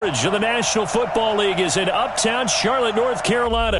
Of the National Football League is in uptown Charlotte, North Carolina.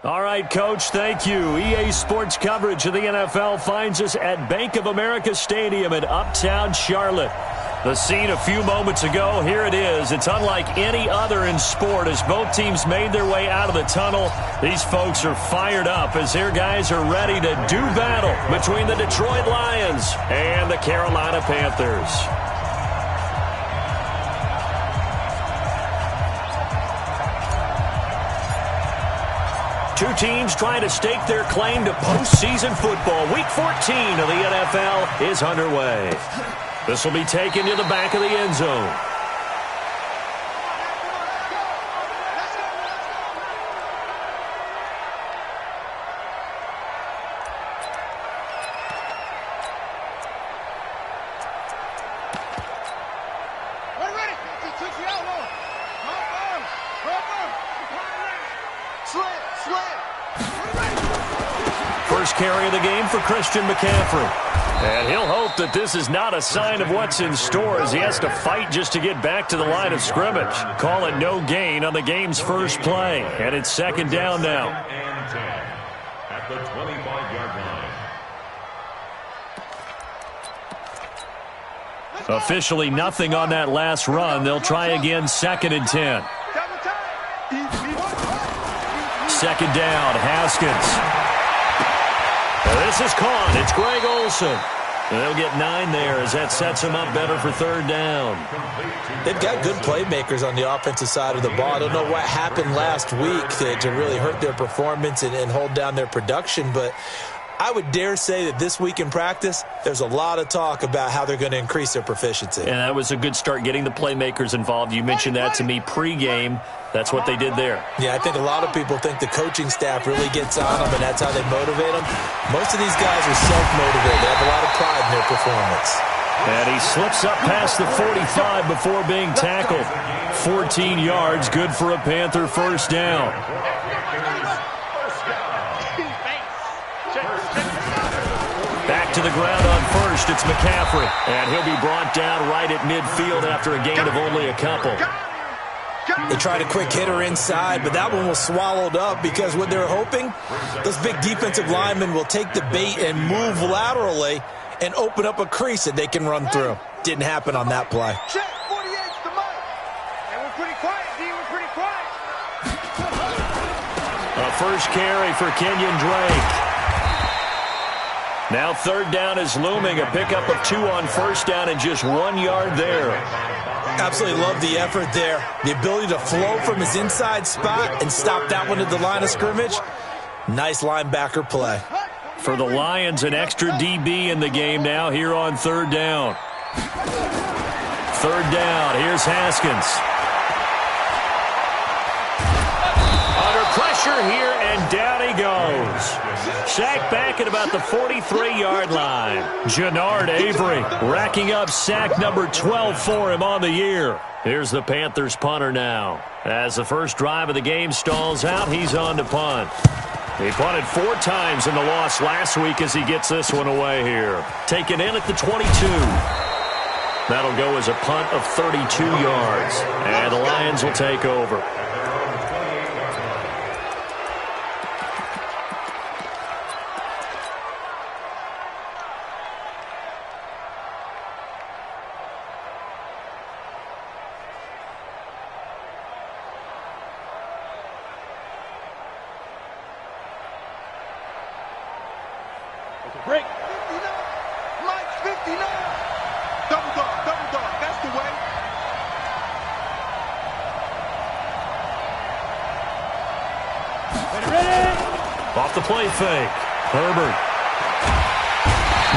All right, Coach, thank you. EA Sports coverage of the NFL finds us at Bank of America Stadium in uptown Charlotte. The scene a few moments ago, here it is. It's unlike any other in sport as both teams made their way out of the tunnel. These folks are fired up as their guys are ready to do battle between the Detroit Lions and the Carolina Panthers. Two teams trying to stake their claim to postseason football. Week 14 of the NFL is underway. This will be taken to the back of the end zone. First carry of the game for Christian McCaffrey. And he'll hope that this is not a sign of what's in store as he has to fight just to get back to the line of scrimmage. Call it no gain on the game's first play. And it's second down now. And 10 at the 25-yard line. Officially nothing on that last run. They'll try again second and 10. Second down, Haskins. This is caught. It's Greg Olsen. They'll get 9 there as that sets them up better for third down. They've got good playmakers on the offensive side of the ball. I don't know what happened last week to really hurt their performance and hold down their production, but I would dare say that this week in practice, there's a lot of talk about how they're going to increase their proficiency. And that was a good start getting the playmakers involved. You mentioned that to me pregame. That's what they did there. Yeah, I think a lot of people think the coaching staff really gets on them, and that's how they motivate them. Most of these guys are self-motivated. They have a lot of pride in their performance. And he slips up past the 45 before being tackled. 14 yards, good for a Panther first down. Back to the ground on first, it's McCaffrey. And he'll be brought down right at midfield after a gain of only a couple. They tried a quick hitter inside, but that one was swallowed up because what they're hoping, those big defensive linemen will take the bait and move laterally and open up a crease that they can run through. Didn't happen on that play. Check, 48's the mic. And we're pretty quiet, D. We're pretty quiet. A first carry for Kenyon Drake. Now third down is looming. A pickup of 2 on first down and just 1 yard there. Absolutely love the effort there. The ability to flow from his inside spot and stop that one at the line of scrimmage. Nice linebacker play. For the Lions, an extra DB in the game now here on third down. Third down, here's Haskins. Under pressure here, and down he goes. Sacked back at about the 43-yard line. Jannard Avery racking up sack number 12 for him on the year. Here's the Panthers punter now. As the first drive of the game stalls out, he's on to punt. He punted 4 times in the loss last week as he gets this one away here. Taken in at the 22. That'll go as a punt of 32 yards. And the Lions will take over. Break. 59. Mike's 59. Double dog, double dog. That's the way. Ready. Off the play fake. Herbert.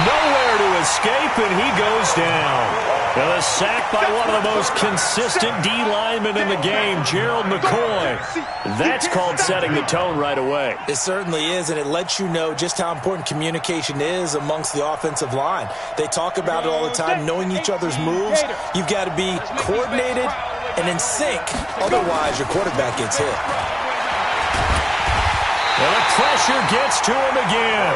Nowhere to escape, and he goes down. And a sack by one of the most consistent D linemen in the game, Gerald McCoy. That's called setting the tone right away. It certainly is, and it lets you know just how important communication is amongst the offensive line. They talk about it all the time, knowing each other's moves. You've got to be coordinated and in sync. Otherwise, your quarterback gets hit. And the pressure gets to him again.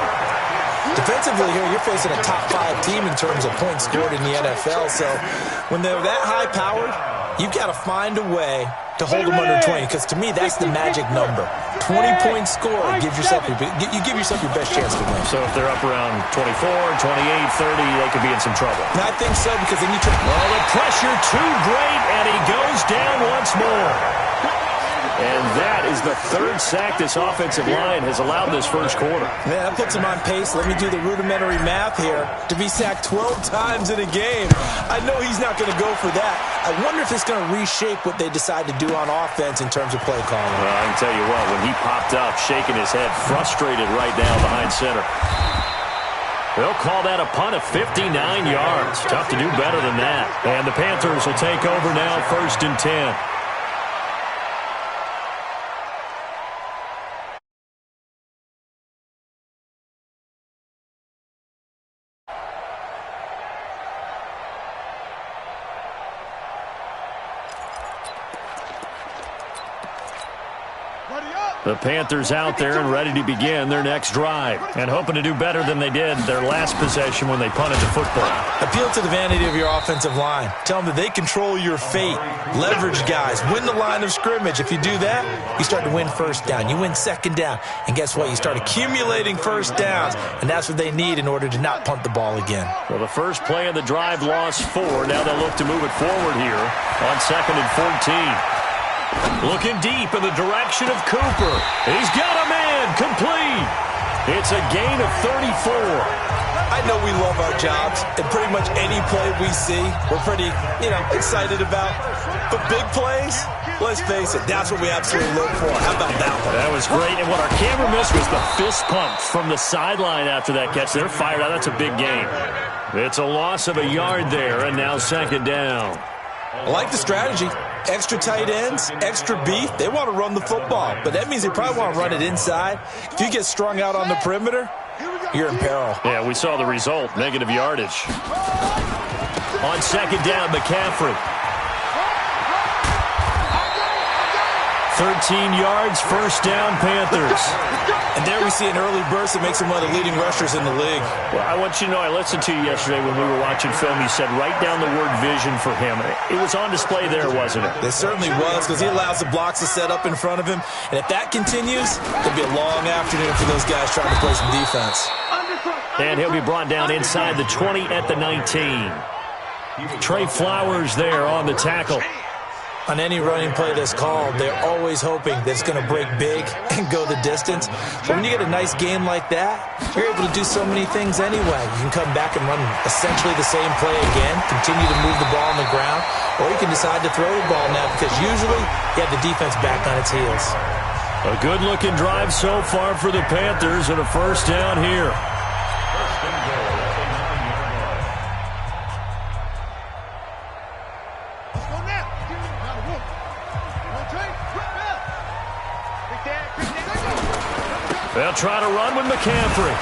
Defensively here, you're facing a top-5 team in terms of points scored in the NFL. So when they're that high-powered, you've got to find a way to hold them under 20. Because to me, that's the magic number. 20-point score gives yourself you give yourself your best chance to win. So if they're up around 24, 28, 30, they could be in some trouble. And I think so, because then you try. Well, the pressure too great, and he goes down once more. And that is the third sack this offensive line has allowed this first quarter. Man, that puts him on pace. Let me do the rudimentary math here. To be sacked 12 times in a game, I know he's not going to go for that. I wonder if it's going to reshape what they decide to do on offense in terms of play calling. Well, I can tell you what, when he popped up, shaking his head, frustrated right now behind center. They'll call that a punt of 59 yards. Tough to do better than that. And the Panthers will take over now, 1st and 10. The Panthers out there and ready to begin their next drive and hoping to do better than they did their last possession when they punted the football. Appeal to the vanity of your offensive line. Tell them that they control your fate. Leverage guys. Win the line of scrimmage. If you do that, you start to win first down. You win second down. And guess what? You start accumulating first downs. And that's what they need in order to not punt the ball again. Well, the first play of the drive lost 4. Now they'll look to move it forward here on 2nd and 14. Looking deep in the direction of Cooper. He's got a man complete. It's a gain of 34. I know we love our jobs, and pretty much any play we see, we're pretty, excited about. But big plays, let's face it, that's what we absolutely look for. How about that one? That was great, and what our camera missed was the fist pump from the sideline after that catch. They're fired out. That's a big gain. It's a loss of a yard there, and now 2nd down. I like the strategy. Extra tight ends, extra beef. They want to run the football, but that means they probably want to run it inside. If you get strung out on the perimeter, you're in peril. Yeah, we saw the result, negative yardage. On 2nd down, McCaffrey. 13 yards, 1st down, Panthers. And there we see an early burst that makes him one of the leading rushers in the league. Well, I want you to know, I listened to you yesterday when we were watching film. You said write down the word vision for him. It was on display there, wasn't it? It certainly was, because he allows the blocks to set up in front of him. And if that continues, it'll be a long afternoon for those guys trying to play some defense. And he'll be brought down inside the 20 at the 19. Trey Flowers there on the tackle. On any running play that's called, they're always hoping that it's going to break big and go the distance. But when you get a nice game like that, you're able to do so many things anyway. You can come back and run essentially the same play again, continue to move the ball on the ground, or you can decide to throw the ball now because usually you have the defense back on its heels. A good-looking drive so far for the Panthers and a 1st down here. They'll try to run with McCaffrey.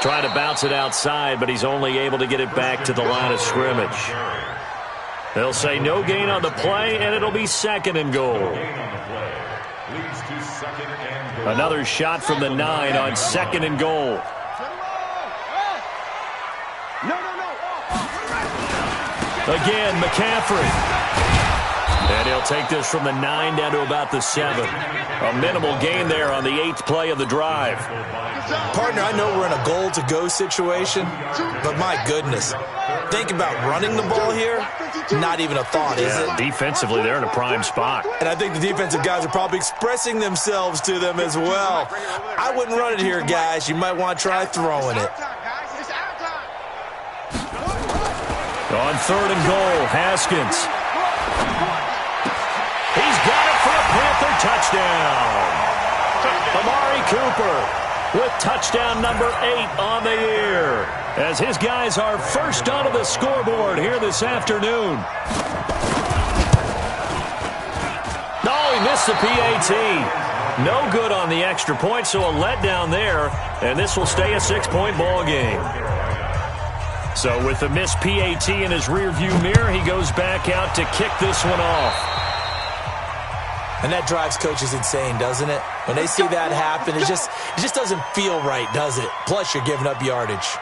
Trying to bounce it outside, but he's only able to get it back to the line of scrimmage. They'll say no gain on the play, and it'll be 2nd and goal. Another shot from the 9 on 2nd and goal. Again, McCaffrey. And he'll take this from the 9 down to about the 7. A minimal gain there on the 8th play of the drive. Partner, I know we're in a goal-to-go situation, but my goodness, think about running the ball here. Not even a thought, is it? Defensively, they're in a prime spot. And I think the defensive guys are probably expressing themselves to them as well. I wouldn't run it here, guys. You might want to try throwing it. On 3rd and goal, Haskins. He's got it for a Panther touchdown. Amari Cooper with touchdown number 8 on the year, as his guys are first onto the scoreboard here this afternoon. No, he missed the PAT. No good on the extra point, so a letdown there, and this will stay a 6-point ball game. So with the missed PAT in his rearview mirror, he goes back out to kick this one off. And that drives coaches insane, doesn't it? When they see that happen, it just doesn't feel right, does it? Plus, you're giving up yardage.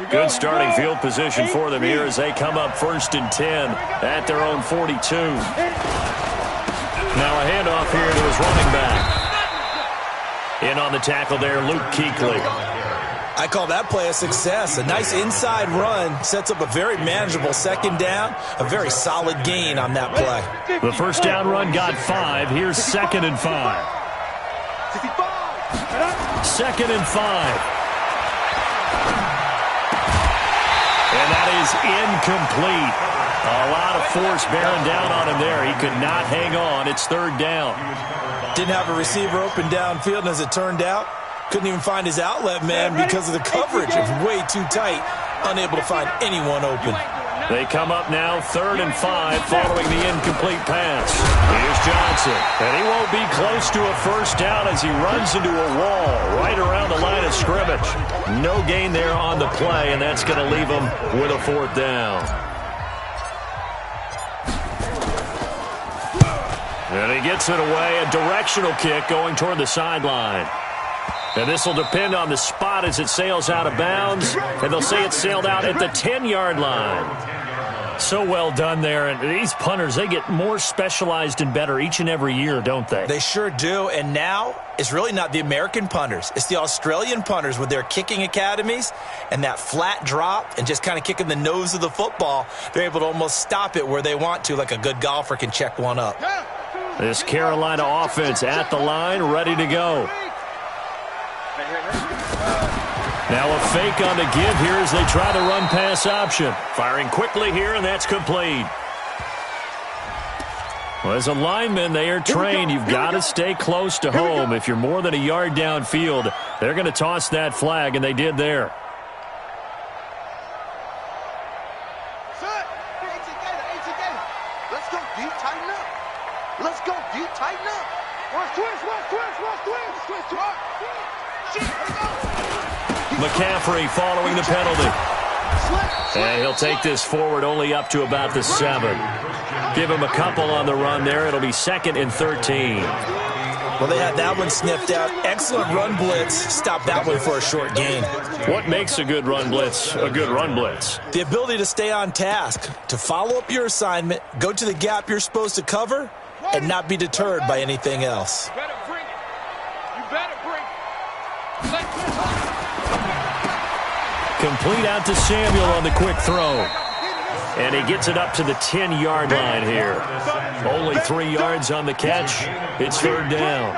Good starting field position for them here as they come up 1st and 10 at their own 42. Now a handoff here to his running back. In on the tackle there, Luke Kuechly. I call that play a success. A nice inside run sets up a very manageable 2nd down. A very solid gain on that play. The first down run got 5. Here's 2nd and 5. 2nd and 5. And that is incomplete. A lot of force bearing down on him there. He could not hang on. It's 3rd down. Didn't have a receiver open downfield, and as it turned out, couldn't even find his outlet man because of the coverage. It was way too tight, unable to find anyone open. They come up now 3rd and 5 following the incomplete pass. Here's Johnson, and he won't be close to a first down as he runs into a wall right around the line of scrimmage. No gain there on the play, and that's going to leave him with a 4th down. And he gets it away, a directional kick going toward the sideline. And this will depend on the spot as it sails out of bounds. And they'll say it sailed out at the 10-yard line. So well done there. And these punters, they get more specialized and better each and every year, don't they? They sure do. And now it's really not the American punters. It's the Australian punters with their kicking academies and that flat drop and just kind of kicking the nose of the football. They're able to almost stop it where they want to, like a good golfer can check one up. This Carolina offense at the line, ready to go. Now a fake on the give here as they try the run-pass option. Firing quickly here, and that's complete. Well, as a lineman, they are trained. You've got to stay close to home. If you're more than a yard downfield, they're going to toss that flag, and they did there. Let's go deep, tighten up. Let's go deep, tighten up. Watch twist. McCaffrey following the penalty. And he'll take this forward only up to about the 7. Give him a couple on the run there. It'll be 2nd and 13. Well, they had that one sniffed out. Excellent run blitz. Stop that one for a short gain. What makes a good run blitz a good run blitz? The ability to stay on task, to follow up your assignment, go to the gap you're supposed to cover, and not be deterred by anything else. Complete out to Samuel on the quick throw. And he gets it up to the 10-yard line here. Only 3 yards on the catch. It's 3rd down.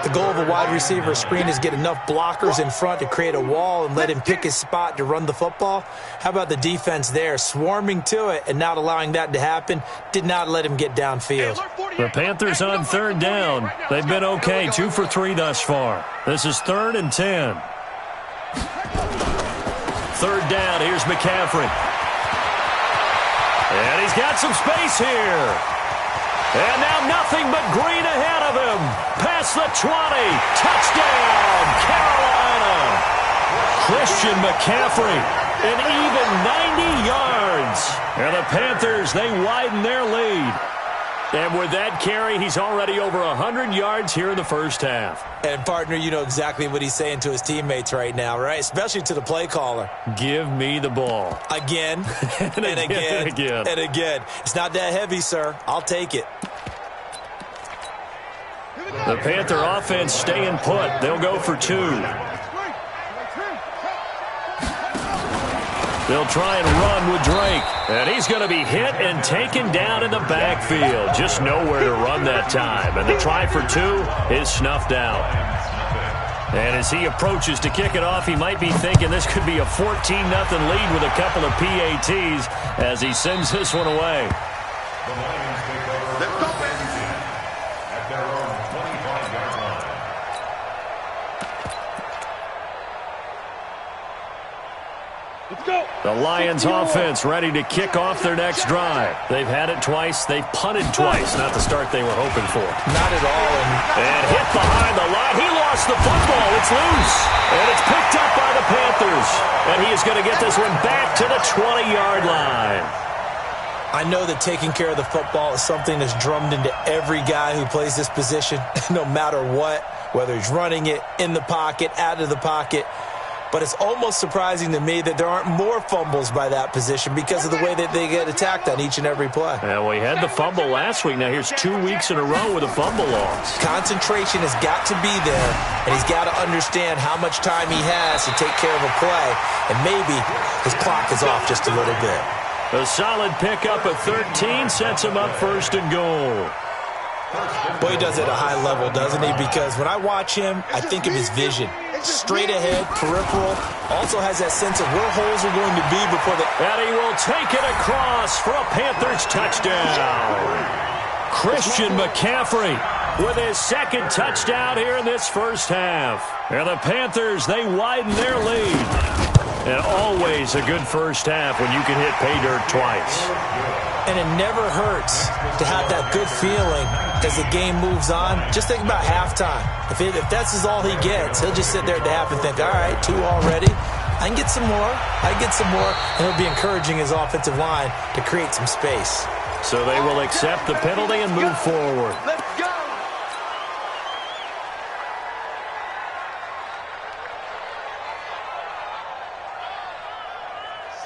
The goal of a wide receiver screen is get enough blockers in front to create a wall and let him pick his spot to run the football. How about the defense there, swarming to it and not allowing that to happen? Did not let him get downfield. The Panthers on 3rd down. They've been okay, 2 for 3 thus far. This is 3rd and 10. 3rd down, here's McCaffrey. And he's got some space here. And now nothing but green ahead of him. Past the 20. Touchdown, Carolina. Christian McCaffrey, an even 90 yards. And the Panthers, they widen their lead. And with that carry, he's already over 100 yards here in the first half. And, partner, you know exactly what he's saying to his teammates right now, right? Especially to the play caller. Give me the ball. Again, and again. And again. It's not that heavy, sir. I'll take it. The Panther offense staying put. They'll go for 2. They'll try and run with Drake. And he's going to be hit and taken down in the backfield. Just nowhere to run that time. And the try for 2 is snuffed out. And as he approaches to kick it off, he might be thinking this could be a 14-0 lead with a couple of PATs as he sends this one away. The Lions offense ready to kick off their next drive. They've had it twice. They've punted twice. Not the start they were hoping for. Not at all. And hit behind the line. He lost the football. It's loose. And it's picked up by the Panthers. And he is going to get this one back to the 20-yard line. I know that taking care of the football is something that's drummed into every guy who plays this position, no matter what, whether he's running it, in the pocket, out of the pocket. But it's almost surprising to me that there aren't more fumbles by that position because of the way that they get attacked on each and every play. Yeah, we had the fumble last week. Now here's 2 weeks in a row with a fumble loss. Concentration has got to be there, and he's got to understand how much time he has to take care of a play, and maybe his clock is off just a little bit. A solid pickup of 13 sets him up first and goal. Boy, he does it at a high level, doesn't he? Because when I watch him, I think of his vision. Straight ahead, peripheral, also has that sense of where holes are going to be before the... And he will take it across for a Panthers touchdown. Christian McCaffrey with his second touchdown here in this first half. And the Panthers, they widen their lead. And always a good first half when you can hit pay dirt twice. And it never hurts to have that good feeling as the game moves on. Just think about halftime. If that's all he gets, he'll just sit there at the half and think, all right, 2 already. I can get some more. I can get some more. And he'll be encouraging his offensive line to create some space. So they will accept the penalty and move forward. Let's go.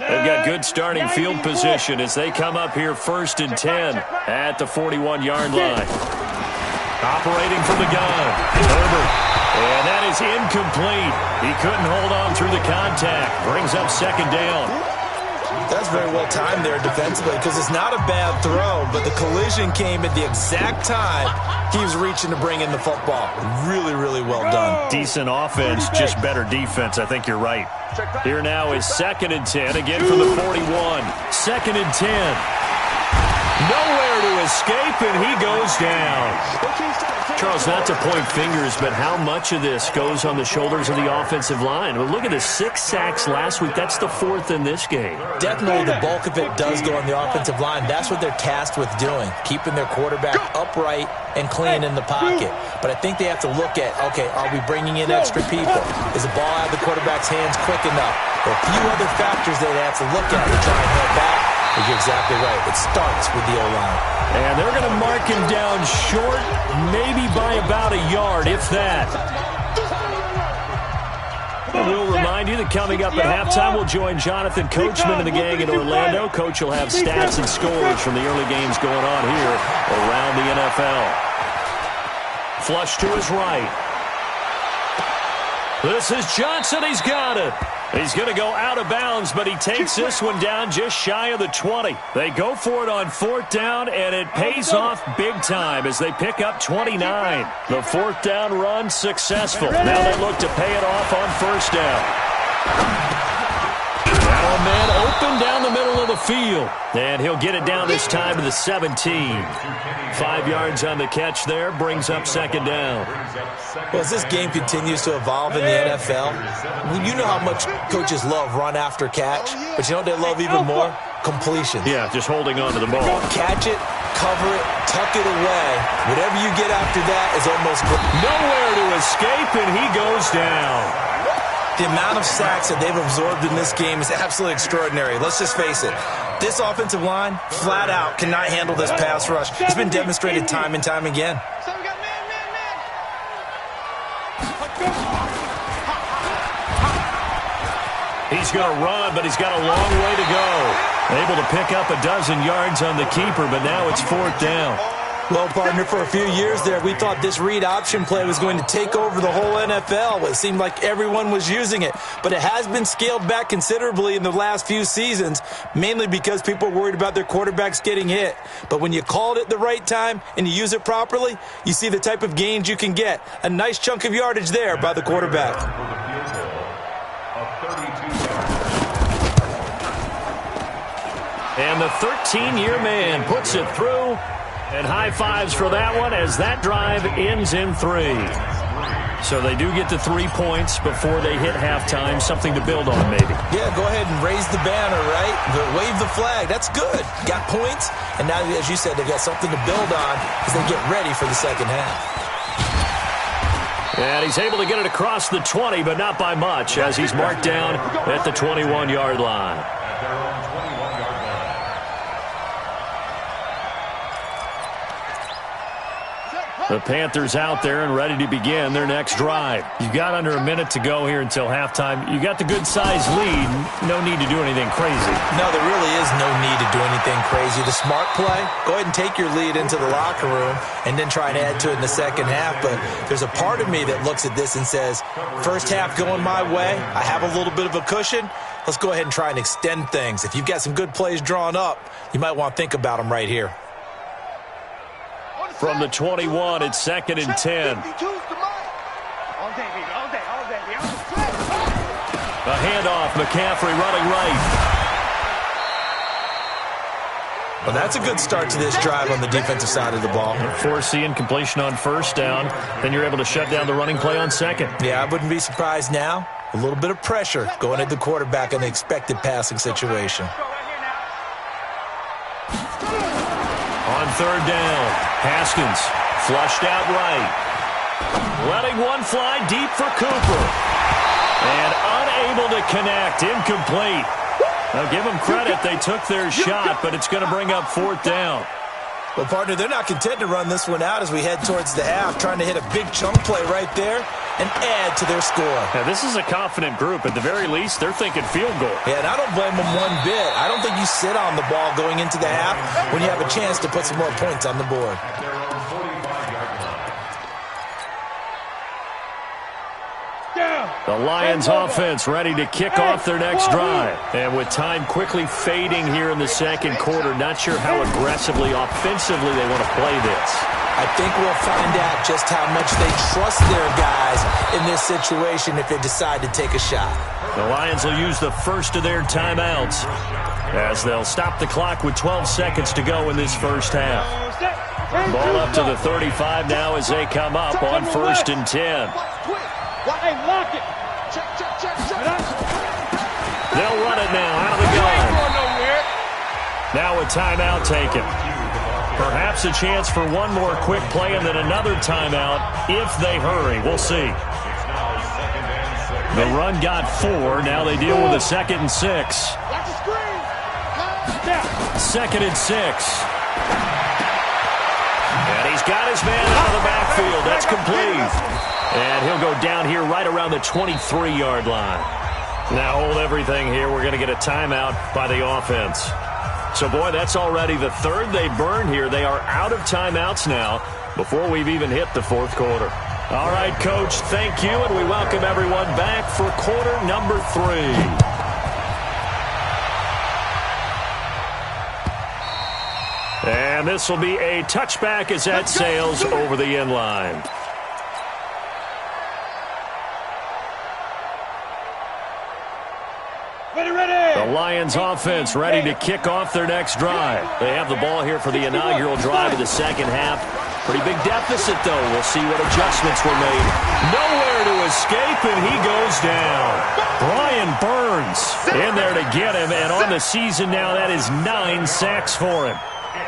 They've got good starting field position as they come up here 1st and 10 at the 41-yard line. Operating from the gun, Herbert. And that is incomplete. He couldn't hold on through the contact. Brings up 2nd down. That's very well timed there defensively because it's not a bad throw, but the collision came at the exact time he was reaching to bring in the football. Really, really well done. Decent offense, just better defense. I think you're right. Here now is 2nd and 10, again from the 41. 2nd and 10. Nowhere to escape, and he goes down. Charles, not to point fingers, but how much of this goes on the shoulders of the offensive line? Well, look at the 6 sacks last week. That's the 4th in this game. Definitely the bulk of it does go on the offensive line. That's what they're tasked with doing, keeping their quarterback upright and clean in the pocket. But I think they have to look at, okay, are we bringing in extra people? Is the ball out of the quarterback's hands quick enough? There are a few other factors they have to look at to try and head back. But you're exactly right. It starts with the O-line. And they're going to mark him down short, maybe by about a yard, if that. And we'll remind you that coming up at halftime, we'll join Jonathan Coachman and the gang in Orlando. Coach will have stats and scores from the early games going on here around the NFL. Flush to his right. This is Johnson. He's got it. He's going to go out of bounds, but he takes this one down just shy of the 20. They go for it on 4th down, and it pays off big time as they pick up 29. The 4th down run successful. Now they look to pay it off on 1st down. Now a man open down the middle of the field, and he'll get it down this time to the 17. 5 yards on the catch there, brings up 2nd down. Well, as this game continues to evolve in the NFL, you know how much coaches love run after catch, but you know what they love even more? Completions. Yeah, just holding on to the ball. Catch it, cover it, tuck it away. Whatever you get after that is almost... Nowhere to escape, and he goes down. The amount of sacks that they've absorbed in this game is absolutely extraordinary. Let's just face it. This offensive line, flat out, cannot handle this pass rush. It's been demonstrated time and time again. So we got man. He's going to run, but he's got a long way to go. Able to pick up a dozen yards on the keeper, but now it's 4th down. Well, partner, for a few years there, we thought this read option play was going to take over the whole NFL. It seemed like everyone was using it, but it has been scaled back considerably in the last few seasons, mainly because people are worried about their quarterbacks getting hit. But when you call it at the right time and you use it properly, you see the type of gains you can get. A nice chunk of yardage there by the quarterback. And the 13-year man puts it through. And high fives for that one as that drive ends in 3. So they do get to 3 points before they hit halftime. Something to build on, maybe. Yeah, go ahead and raise the banner, right? Wave the flag. That's good. Got points. And now, as you said, they've got something to build on as they get ready for the second half. And he's able to get it across the 20, but not by much, as he's marked down at the 21-yard line. The Panthers out there and ready to begin their next drive. You've got under a minute to go here until halftime. You got the good-sized lead. No need to do anything crazy. No, there really is no need to do anything crazy. The smart play, go ahead and take your lead into the locker room and then try and add to it in the second half. But there's a part of me that looks at this and says, first half going my way. I have a little bit of a cushion. Let's go ahead and try and extend things. If you've got some good plays drawn up, you might want to think about them right here. From the 21, it's 2nd and 10. A handoff, McCaffrey running right. Well, that's a good start to this drive on the defensive side of the ball. Force the incompletion on 1st down. Then you're able to shut down the running play on 2nd. Yeah, I wouldn't be surprised now. A little bit of pressure going at the quarterback in the expected passing situation. On 3rd down, Haskins flushed out right. Letting one fly deep for Cooper. And unable to connect, incomplete. Now give them credit, they took their shot, but it's going to bring up 4th down. Well, partner, they're not content to run this one out as we head towards the half, trying to hit a big chunk play right there and add to their score. Now, this is a confident group. At the very least, they're thinking field goal. Yeah, and I don't blame them one bit. I don't think you sit on the ball going into the half when you have a chance to put some more points on the board. The Lions offense ready to kick off their next drive. And with time quickly fading here in the second quarter, not sure how aggressively, offensively they want to play this. I think we'll find out just how much they trust their guys in this situation if they decide to take a shot. The Lions will use the first of their timeouts as they'll stop the clock with 12 seconds to go in this first half. Ball up to the 35 now as they come up on 1st and 10. They'll run it now out of the gun. Now a timeout taken. Perhaps a chance for one more quick play and then another timeout if they hurry. We'll see. The run got 4. Now they deal with a 2nd and 6. 2nd and 6. And he's got his man out of the backfield. That's complete. And he'll go down here right around the 23-yard line. Now hold everything here. We're going to get a timeout by the offense. So, boy, that's already the 3rd they burned here. They are out of timeouts now before we've even hit the 4th quarter. All right, Coach, thank you, and we welcome everyone back for quarter number 3. And this will be a touchback as that sails over the end line. The Lions offense ready to kick off their next drive. They have the ball here for the inaugural drive of the second half. Pretty big deficit, though. We'll see what adjustments were made. Nowhere to escape, and he goes down. Brian Burns in there to get him, and on the season now, that is 9 sacks for him.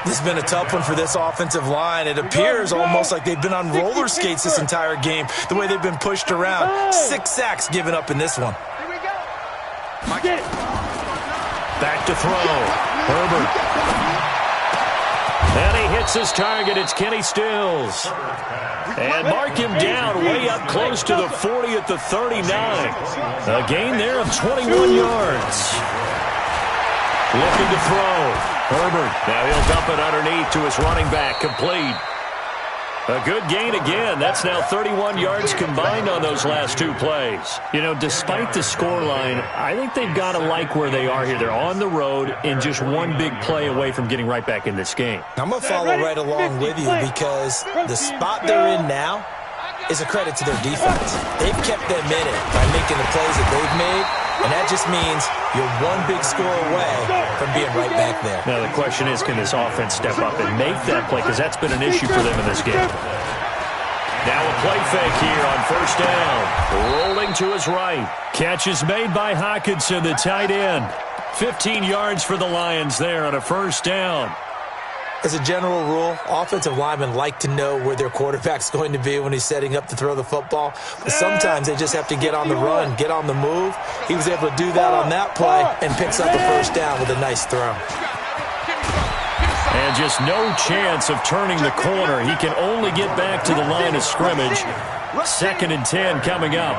This has been a tough one for this offensive line. It appears almost like they've been on roller skates this entire game, the way they've been pushed around. 6 sacks given up in this one. Here we go. Back to throw. Herbert. And he hits his target. It's Kenny Stills. And mark him down way up close to the 40 at the 39. A gain there of 21 yards. Looking to throw. Herbert. Now he'll dump it underneath to his running back. Complete. A good gain again. That's now 31 yards combined on those last 2 plays. You know, despite the scoreline, I think they've got to like where they are here. They're on the road and just one big play away from getting right back in this game. I'm going to follow right along with you because the spot they're in now is a credit to their defense. They've kept them in it by making the plays that they've made, and that just means you're one big score away from being right back there. Now the question is, can this offense step up and make that play? Because that's been an issue for them in this game. Now a play fake here on first down. Rolling to his right. Catch is made by Hockenson, the tight end. 15 yards for the Lions there on a first down. As a general rule, offensive linemen like to know where their quarterback's going to be when he's setting up to throw the football. But sometimes they just have to get on the run, get on the move. He was able to do that on that play and picks up a first down with a nice throw. And just no chance of turning the corner. He can only get back to the line of scrimmage. 2nd and 10 coming up.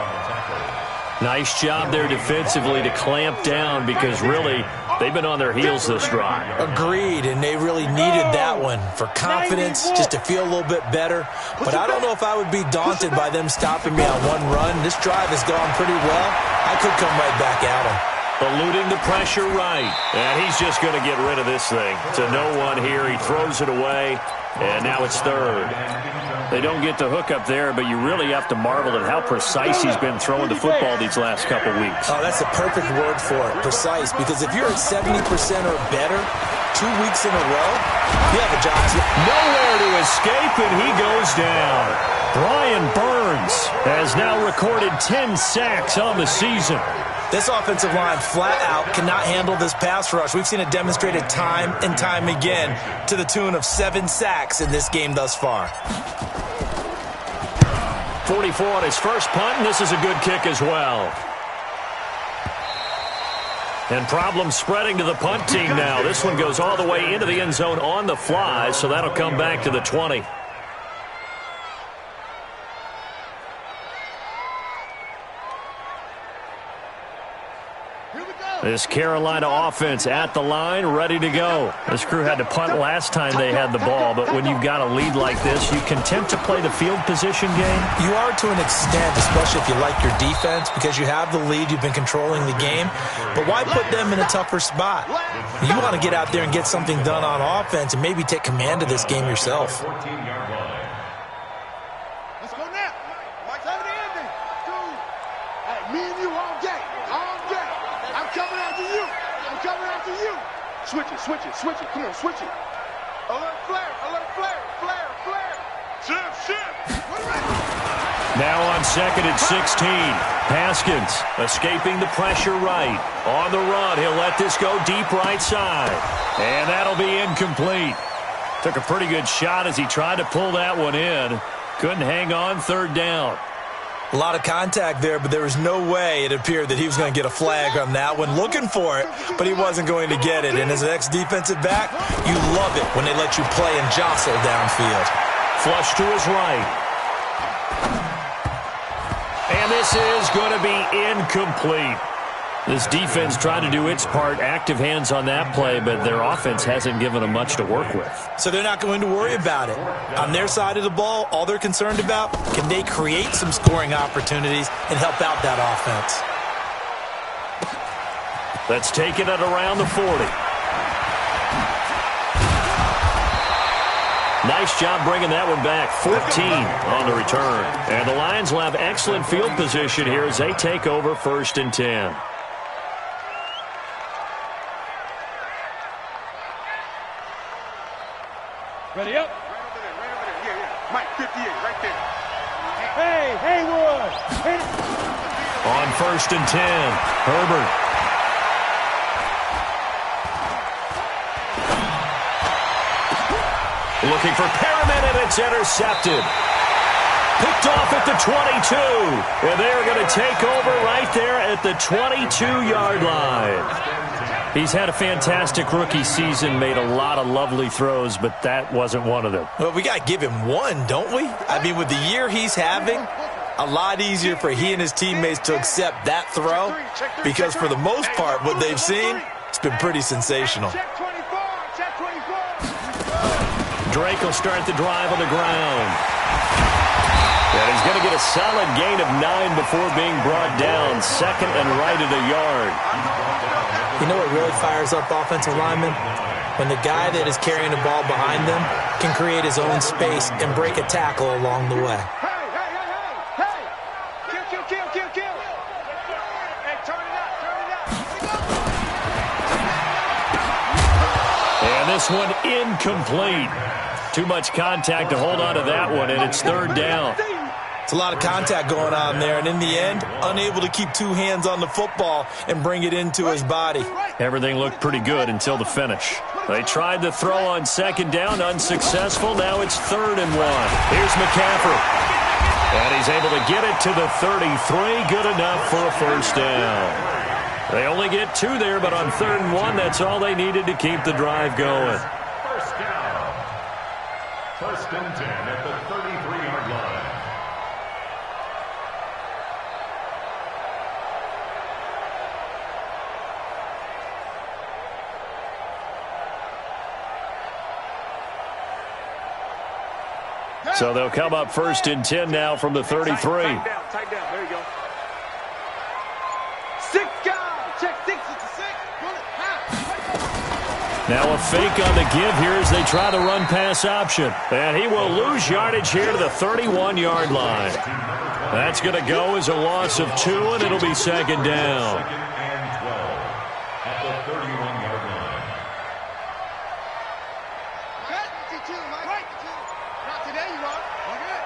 Nice job there defensively to clamp down because really they've been on their heels this drive. Agreed, and they really needed that one for confidence, just to feel a little bit better. But I don't know if I would be daunted by them stopping me on one run. This drive has gone pretty well. I could come right back at them. Eluding the pressure right. And he's just going to get rid of this thing. To no one here. He throws it away, and now it's 3rd. They don't get the hook up there, but you really have to marvel at how precise he's been throwing the football these last couple weeks. Oh, that's a perfect word for it, precise, because if you're at 70% or better 2 weeks in a row, you have a job. Nowhere to escape, and he goes down. Brian Burns has now recorded 10 sacks on the season. This offensive line flat out cannot handle this pass rush. We've seen it demonstrated time and time again to the tune of 7 sacks in this game thus far. 44 on his first punt, and this is a good kick as well. And problems spreading to the punt team now. This one goes all the way into the end zone on the fly, so that'll come back to the 20. This Carolina offense at the line, ready to go. This crew had to punt last time they had the ball, but when you've got a lead like this, you content to play the field position game? You are to an extent, especially if you like your defense, because you have the lead, you've been controlling the game. But why put them in a tougher spot? You want to get out there and get something done on offense and maybe take command of this game yourself. Let's go now. Mike's having the ending. Hey, me and you all day. All day. I'm coming after you. I'm coming after you. Switch it, switch it, switch it. Come on, switch it. Alert flare, alert flare, flare, flare. Shift. Now on 2nd and 16. Haskins escaping the pressure right. On the run, he'll let this go deep right side. And that'll be incomplete. Took a pretty good shot as he tried to pull that one in. Couldn't hang on 3rd down. A lot of contact there, but there was no way it appeared that he was going to get a flag on that one. Looking for it, but he wasn't going to get it. And as an ex-defensive back, you love it when they let you play and jostle downfield. Flush to his right. And this is going to be incomplete. This defense tried to do its part, active hands on that play, but their offense hasn't given them much to work with. So they're not going to worry about it. On their side of the ball, all they're concerned about, can they create some scoring opportunities and help out that offense? Let's take it at around the 40. Nice job bringing that one back. 14 on the return. And the Lions will have excellent field position here as they take over 1st and 10. Ready up. Right over there. Yeah. Mike, 58, right there. Hey, Haywood. On 1st and 10, Herbert. Looking for Perriman, and it's intercepted. Picked off at the 22. And they are going to take over right there at the 22-yard line. He's had a fantastic rookie season, made a lot of lovely throws, but that wasn't one of them. Well, we got to give him one, don't we? I mean, with the year he's having, a lot easier for he and his teammates to accept that throw because for the most part, what they've seen, it's been pretty sensational. Drake will start the drive on the ground. And he's going to get a solid gain of 9 before being brought down. Second and right at a yard. You know what really fires up offensive linemen? When the guy that is carrying the ball behind them can create his own space and break a tackle along the way. And this one incomplete. Too much contact to hold on to that one, and it's third down. It's a lot of contact going on there, and in the end, unable to keep two hands on the football and bring it into his body. Everything looked pretty good until the finish. They tried to throw on second down, unsuccessful. Now it's 3rd and 1. Here's McCaffrey. And he's able to get it to the 33. Good enough for a first down. They only get 2 there, but on 3rd and 1, that's all they needed to keep the drive going. First down. 1st and 10 at the 33-yard line. So they'll come up 1st and 10 now from the 33. Tight down. There you go. 6 guys. Check 6. It's a 6. Now a fake on the give here as they try the run-pass option. And he will lose yardage here to the 31-yard line. That's going to go as a loss of 2, and it'll be 2nd down. At the 31-yard line. Not today, you are. Okay.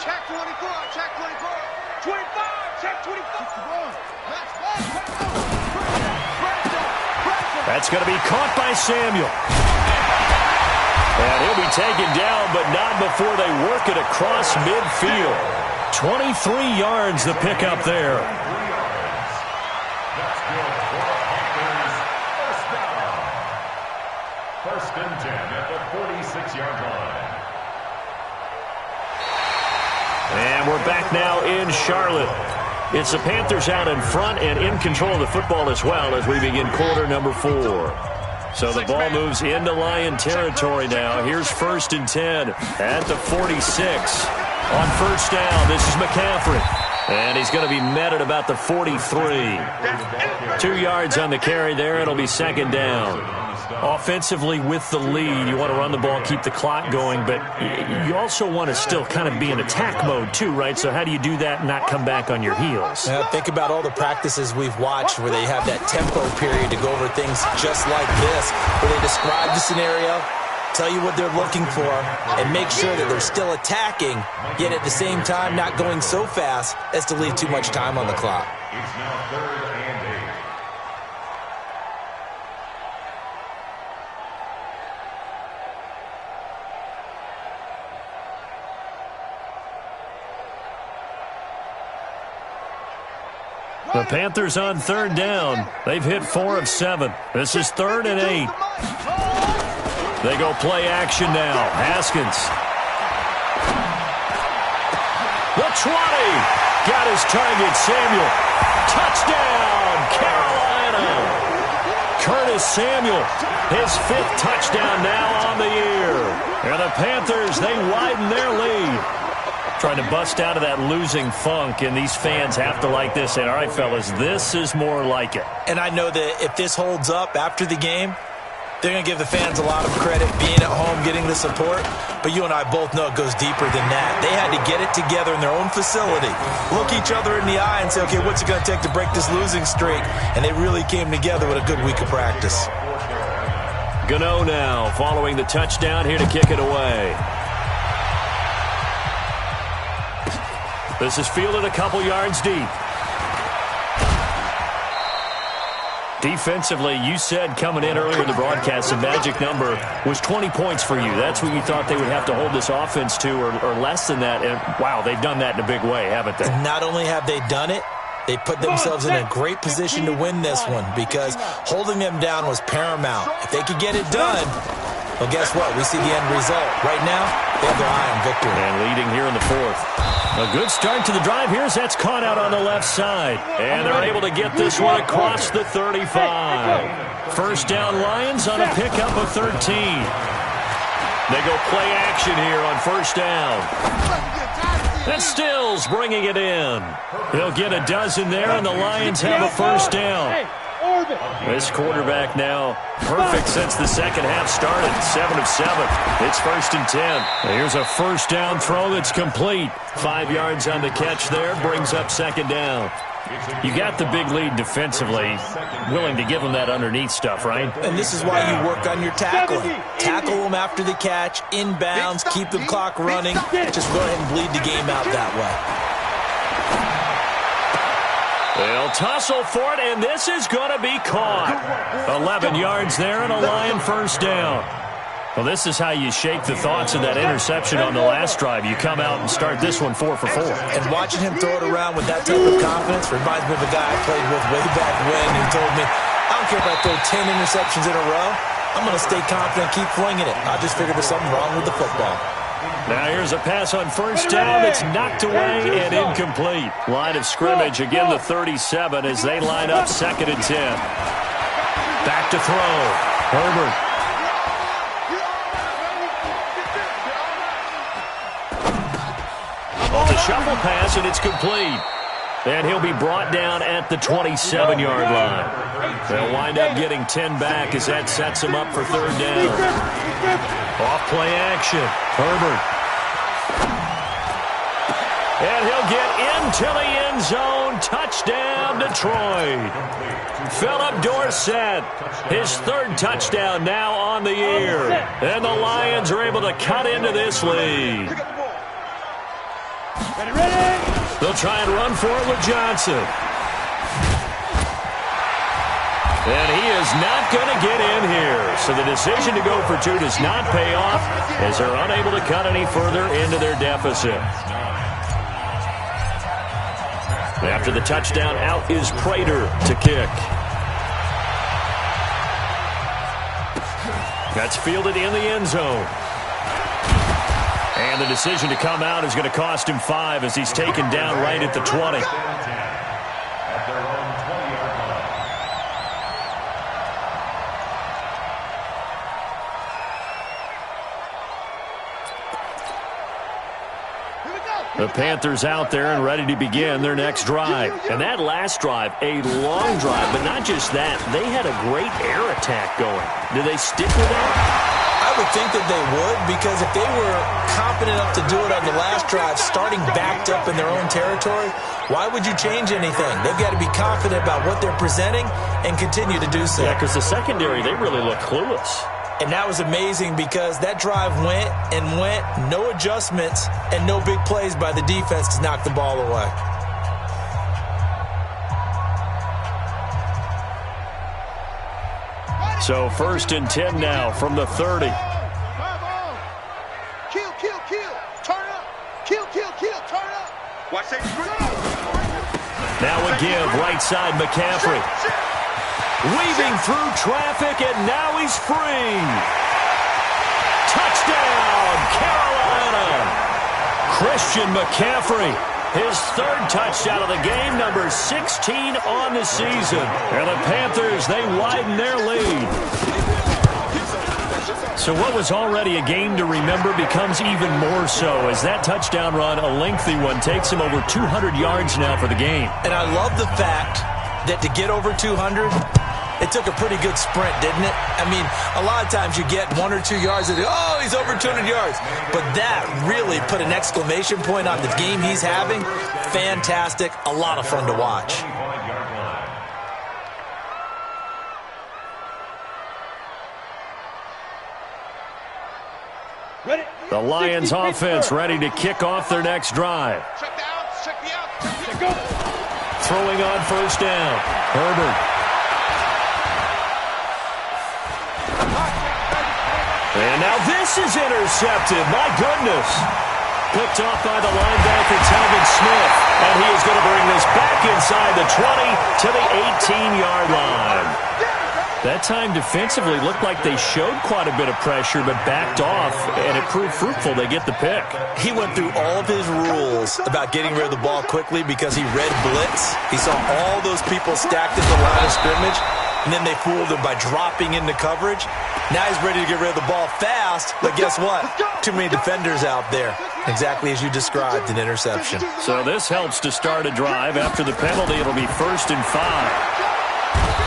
Check 24. Check 24. 25. Check 25. That's going to be caught by Samuel. And he'll be taken down, but not before they work it across midfield. 23 yards the pickup there. That's good for Panthers. First down. 1st and 10 at the 46-yard line. And we're back now in Charlotte. It's the Panthers out in front and in control of the football as well as we begin quarter number 4. So the ball moves into Lion territory now. Here's 1st and 10 at the 46. On first down, this is McCaffrey. And he's going to be met at about the 43. 2 yards on the carry there. It'll be 2nd down. Offensively with the lead, you want to run the ball, keep the clock going, but you also want to still kind of be in attack mode too, right? So how do you do that and not come back on your heels? Think about all the practices we've watched where they have that tempo period to go over things just like this, where they describe the scenario, tell you what they're looking for, and make sure that they're still attacking, yet at the same time not going so fast as to leave too much time on the clock. It's now 3rd and 8. The Panthers on 3rd down. They've hit 4 of 7. This is 3rd and 8. They go play action now. Haskins. The 20. Got his target, Samuel. Touchdown, Carolina. Curtis Samuel, his 5th touchdown now on the year. And the Panthers, they widen their lead. Trying to bust out of that losing funk, and these fans have to like this. And all right, fellas, this is more like it. And I know that if this holds up after the game, they're going to give the fans a lot of credit being at home, getting the support. But you and I both know it goes deeper than that. They had to get it together in their own facility, look each other in the eye and say, okay, what's it going to take to break this losing streak? And they really came together with a good week of practice. Gano now following the touchdown here to kick it away. This is fielded a couple yards deep. Defensively, you said coming in earlier in the broadcast, the magic number was 20 points for you. That's what you thought they would have to hold this offense to, or less than that. And, wow, they've done that in a big way, haven't they? And not only have they done it, they put themselves in a great position to win this one because holding them down was paramount. If they could get it done, well, guess what? We see the end result. Right now, they have their eye on victory. And leading here in the fourth. A good start to the drive. Here's that's caught out on the left side. And they're able to get this one across the 35. First down Lions on a pickup of 13. They go play action here on first down. And Stills bringing it in. They'll get a dozen there, and the Lions have a first down. This quarterback now perfect since the second half started. 7 of 7. It's first and 10. Here's a first down throw that's complete. 5 yards on the catch there. Brings up second down. You got the big lead defensively. Willing to give them that underneath stuff, right? And this is why you work on your tackling. Tackle them after the catch, inbounds, keep the clock running. Just go ahead and bleed the game out that way. They'll tussle for it, and this is going to be caught. 11 yards there and a Lion first down. Well, this is how you shake the thoughts of that interception on the last drive. You come out and start this one 4 for 4. And watching him throw it around with that type of confidence reminds me of a guy I played with way back when who told me, I don't care if I throw 10 interceptions in a row. I'm going to stay confident and keep flinging it. I just figured there's something wrong with the football. Now here's a pass on first down. It's knocked away and incomplete. Line of scrimmage, again the 37 as they line up second and 10. Back to throw. Herbert. On the shuffle pass, and it's complete. And he'll be brought down at the 27-yard line. They'll wind up getting 10 back as that sets them up for third down. Off play action. Herbert. And he'll get into the end zone. Touchdown, Detroit. Philip Dorsett, his third touchdown now on the year. And the Lions are able to cut into this lead. They'll try and run for it with Johnson. And he is not going to get in here. So the decision to go for 2 does not pay off as they're unable to cut any further into their deficit. After the touchdown, out is Prater to kick. That's fielded in the end zone. And the decision to come out is going to cost him 5 as he's taken down right at the 20. The Panthers out there and ready to begin their next drive. And that last drive, a long drive, but not just that. They had a great air attack going. Do they stick with that? I would think that they would, because if they were confident enough to do it on the last drive, starting backed up in their own territory, why would you change anything? They've got to be confident about what they're presenting and continue to do so. Yeah, because the secondary, they really look clueless. And that was amazing because that drive went and went, no adjustments and no big plays by the defense to knock the ball away. So first and 10 now from the 30. Kill, kill, kill. Turn up. Kill, kill, kill. Turn up. Watch that. Now a give, right side McCaffrey. Weaving through traffic, and now he's free. Touchdown, Carolina. Christian McCaffrey, his third touchdown of the game, number 16 on the season. And the Panthers, they widen their lead. So what was already a game to remember becomes even more so as that touchdown run, a lengthy one, takes him over 200 yards now for the game. And I love the fact that to get over 200, it took a pretty good sprint, didn't it? I mean, a lot of times you get 1 or 2 yards and, oh, he's over 200 yards. But that really put an exclamation point on the game he's having. Fantastic. A lot of fun to watch. The Lions offense ready to kick off their next drive. Check the out. Check the out. Check the out. Throwing on first down. Herbert. And now this is intercepted. My goodness. Picked off by the linebacker, Telvin Smith. And he is going to bring this back inside the 20 to the 18-yard line. That time defensively looked like they showed quite a bit of pressure but backed off, and it proved fruitful. They get the pick. He went through all of his rules about getting rid of the ball quickly because he read blitz. He saw all those people stacked at the line of scrimmage, and then they fooled him by dropping into coverage. Now he's ready to get rid of the ball fast, but guess what? Too many defenders out there. Exactly as you described, an interception. So this helps to start a drive. After the penalty, it'll be 1st and 5.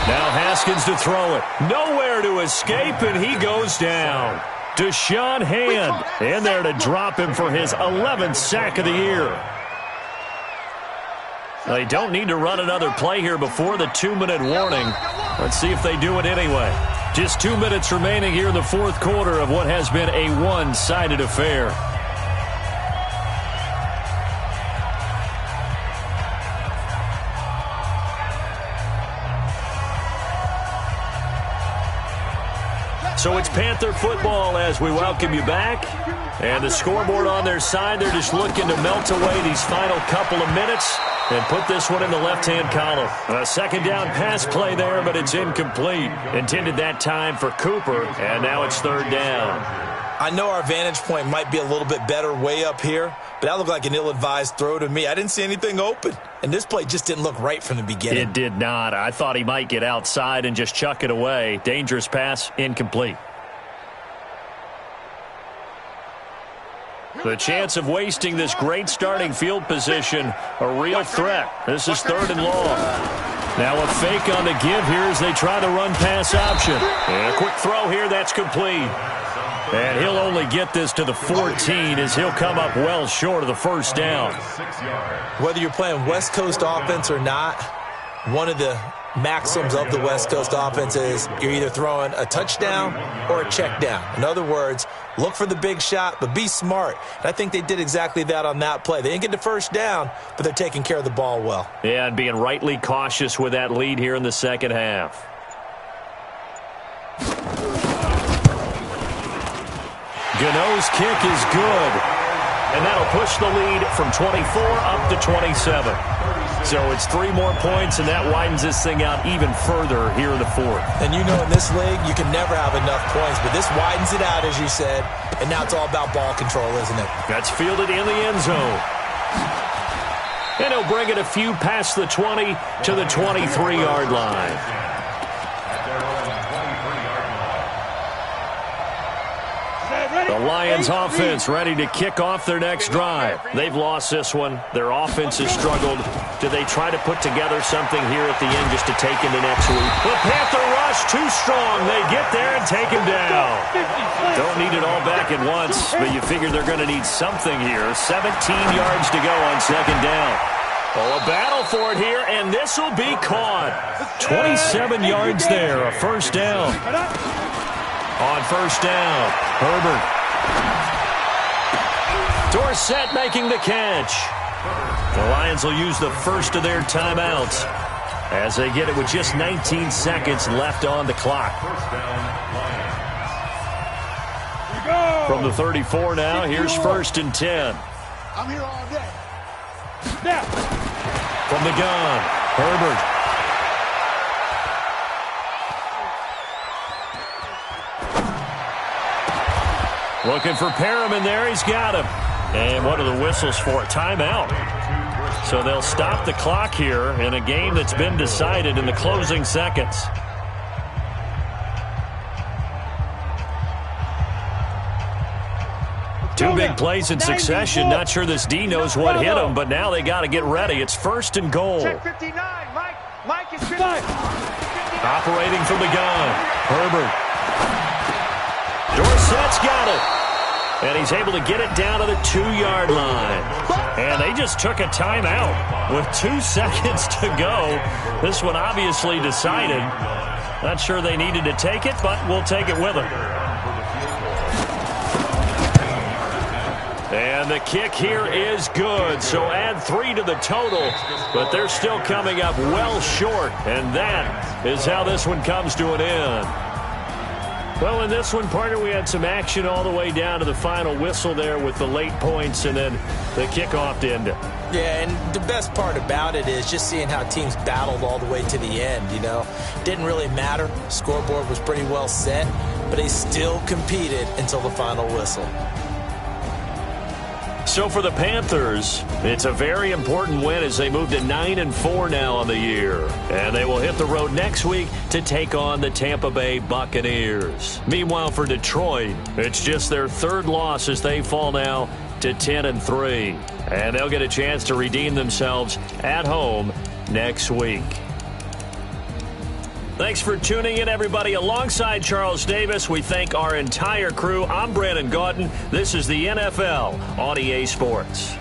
Now Haskins to throw it. Nowhere to escape, and he goes down. Deshaun Hand in there to drop him for his 11th sack of the year. They don't need to run another play here before the 2-minute warning. Let's see if they do it anyway. Just 2 minutes remaining here in the fourth quarter of what has been a one-sided affair. So it's Panther football as we welcome you back. And the scoreboard on their side, they're just looking to melt away these final couple of minutes and put this one in the left-hand column. A second down pass play there, but it's incomplete. Intended that time for Cooper, and now it's 3rd down. I know our vantage point might be a little bit better way up here, but that looked like an ill-advised throw to me. I didn't see anything open, and this play just didn't look right from the beginning. It did not. I thought he might get outside and just chuck it away. Dangerous pass, incomplete. The chance of wasting this great starting field position, a real threat. This is 3rd and long. Now a fake on the give here as they try the run-pass option. And a quick throw here, that's complete. And he'll only get this to the 14 as he'll come up well short of the 1st down. Whether you're playing West Coast offense or not, one of the maxims of the West Coast offense is you're either throwing a touchdown or a check down. In other words, look for the big shot, but be smart. And I think they did exactly that on that play. They didn't get the 1st down, but they're taking care of the ball well. Yeah, and being rightly cautious with that lead here in the second half. Gano's kick is good, and that'll push the lead from 24 up to 27. So it's 3 more points, and that widens this thing out even further here in the 4th. And you know in this league, you can never have enough points, but this widens it out, as you said, and now it's all about ball control, isn't it? That's fielded in the end zone. And he'll bring it a few past the 20 to the 23-yard line. The Lions offense ready to kick off their next drive. They've lost this one. Their offense has struggled. Do they try to put together something here at the end just to take into next week? The Panther rush too strong. They get there and take him down. Don't need it all back at once, but you figure they're going to need something here. 17 yards to go on 2nd down. Oh, a battle for it here, and this will be caught. 27 yards there, a 1st down. On 1st down, Herbert. Dorsett making the catch. The Lions will use the first of their timeouts as they get it with just 19 seconds left on the clock. From the 34 now, here's 1st and 10. I'm here all day. From the gun, Herbert. Looking for Perriman there. He's got him. And what are the whistles for? Timeout. So they'll stop the clock here in a game that's been decided in the closing seconds. Two big plays in succession. Not sure this D knows what hit him, but now they got to get ready. It's 1st and goal. Check 59. Mike is 59. Operating from the gun. Herbert. Dorsett's got it. And he's able to get it down to the 2-yard line. And they just took a timeout with 2 seconds to go. This one obviously decided. Not sure they needed to take it, but we'll take it with them. And the kick here is good. So add 3 to the total. But they're still coming up well short. And that is how this one comes to an end. Well, in this one, partner, we had some action all the way down to the final whistle there with the late points and then the kickoff to end it. Yeah, and the best part about it is just seeing how teams battled all the way to the end, you know. Didn't really matter. Scoreboard was pretty well set, but they still competed until the final whistle. So for the Panthers, it's a very important win as they move to 9-4 now on the year. And they will hit the road next week to take on the Tampa Bay Buccaneers. Meanwhile, for Detroit, it's just their third loss as they fall now to 10-3. And they'll get a chance to redeem themselves at home next week. Thanks for tuning in, everybody. Alongside Charles Davis, we thank our entire crew. I'm Brandon Gaudin. This is the NFL on EA Sports.